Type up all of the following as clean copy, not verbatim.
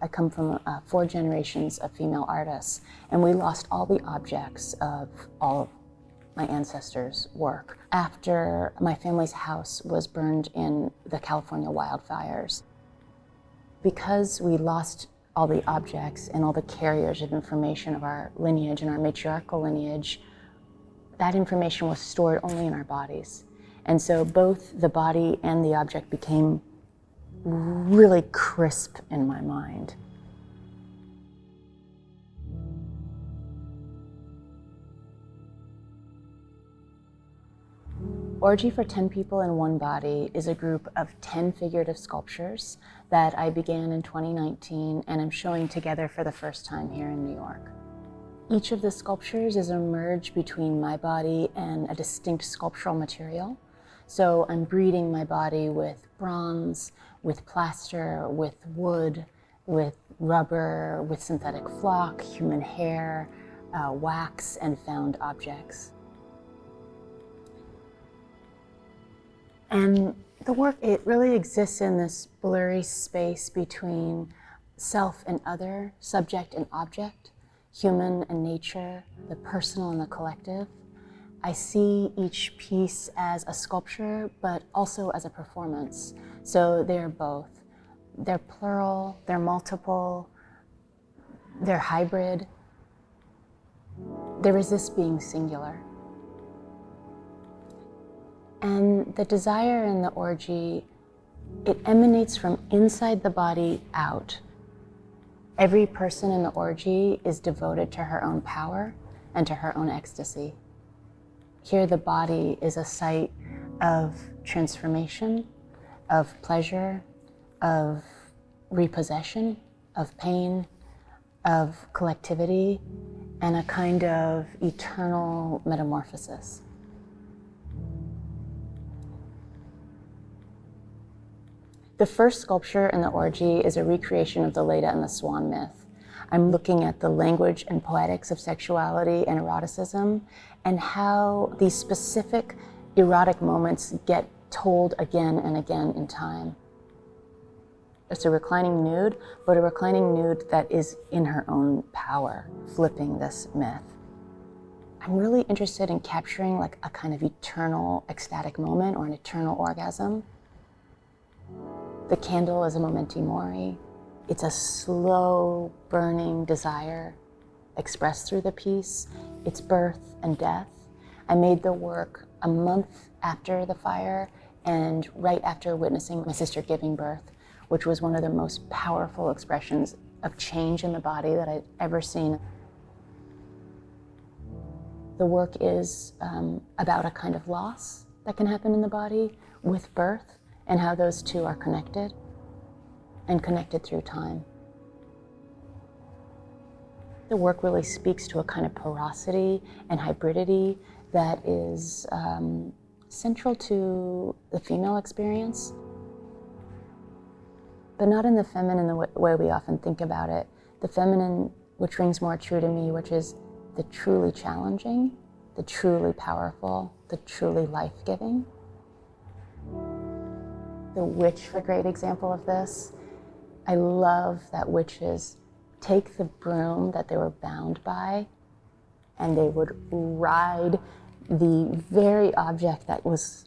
I come from 4 generations of female artists, and we lost all the objects of all of my ancestors' work after my family's house was burned in the California wildfires. Because we lost all the objects and all the carriers of information of our lineage and our matriarchal lineage, that information was stored only in our bodies. And so both the body and the object became really crisp in my mind. Orgy for 10 People in One Body is a group of 10 figurative sculptures that I began in 2019 and I'm showing together for the first time here in New York. Each of the sculptures is a merge between my body and a distinct sculptural material. So I'm breeding my body with bronze, with plaster, with wood, with rubber, with synthetic flock, human hair, wax, and found objects. And the work, it really exists in this blurry space between self and other, subject and object, human and nature, the personal and the collective. I see each piece as a sculpture, but also as a performance. So they're both. They're plural, they're multiple, they're hybrid. They resist being singular. And the desire in the orgy, it emanates from inside the body out. Every person in the orgy is devoted to her own power and to her own ecstasy. Here the body is a site of transformation, of pleasure, of repossession, of pain, of collectivity, and a kind of eternal metamorphosis. The first sculpture in the orgy is a recreation of the Leda and the Swan myth. I'm looking at the language and poetics of sexuality and eroticism and how these specific erotic moments get told again and again in time. It's a reclining nude, but a reclining nude that is in her own power, flipping this myth. I'm really interested in capturing like a kind of eternal ecstatic moment or an eternal orgasm. The candle is a memento mori. It's a slow burning desire expressed through the piece. It's birth and death. I made the work a month after the fire and right after witnessing my sister giving birth, which was one of the most powerful expressions of change in the body that I'd ever seen. The work is about a kind of loss that can happen in the body with birth, and how those two are connected, and connected through time. The work really speaks to a kind of porosity and hybridity that is central to the female experience, but not in the feminine the way we often think about it. The feminine, which rings more true to me, which is the truly challenging, the truly powerful, the truly life-giving. The witch, a great example of this. I love that witches take the broom that they were bound by and they would ride the very object that was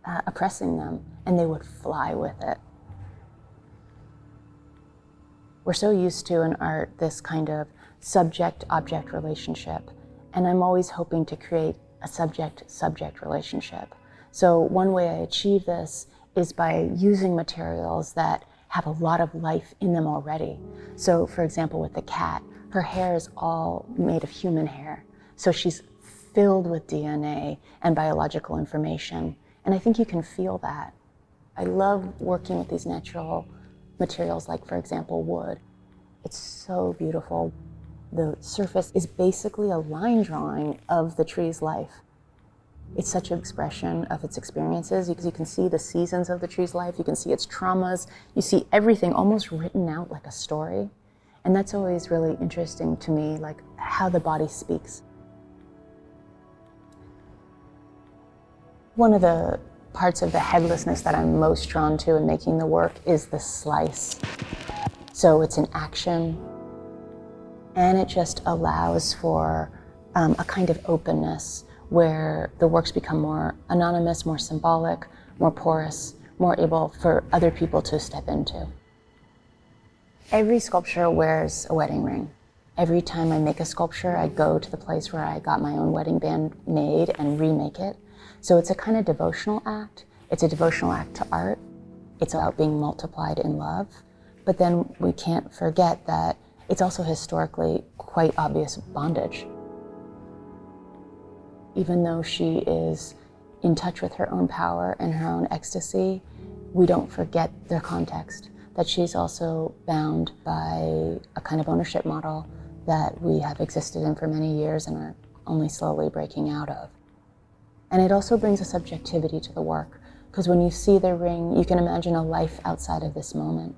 oppressing them, and they would fly with it. We're so used to in art this kind of subject-object relationship, and I'm always hoping to create a subject-subject relationship. So one way I achieve this is by using materials that have a lot of life in them already. So for example, with the cat, her hair is all made of human hair. So she's filled with DNA and biological information. And I think you can feel that. I love working with these natural materials like, for example, wood. It's so beautiful. The surface is basically a line drawing of the tree's life. It's such an expression of its experiences because you can see the seasons of the tree's life, you can see its traumas, you see everything almost written out like a story. And that's always really interesting to me, like how the body speaks. One of the parts of the headlessness that I'm most drawn to in making the work is the slice. So it's an action, and it just allows for a kind of openness where the works become more anonymous, more symbolic, more porous, more able for other people to step into. Every sculpture wears a wedding ring. Every time I make a sculpture, I go to the place where I got my own wedding band made and remake it. So it's a kind of devotional act. It's a devotional act to art. It's about being multiplied in love. But then we can't forget that it's also historically quite obvious bondage. Even though she is in touch with her own power and her own ecstasy, we don't forget their context, that she's also bound by a kind of ownership model that we have existed in for many years and are only slowly breaking out of. And it also brings a subjectivity to the work, because when you see the ring, you can imagine a life outside of this moment.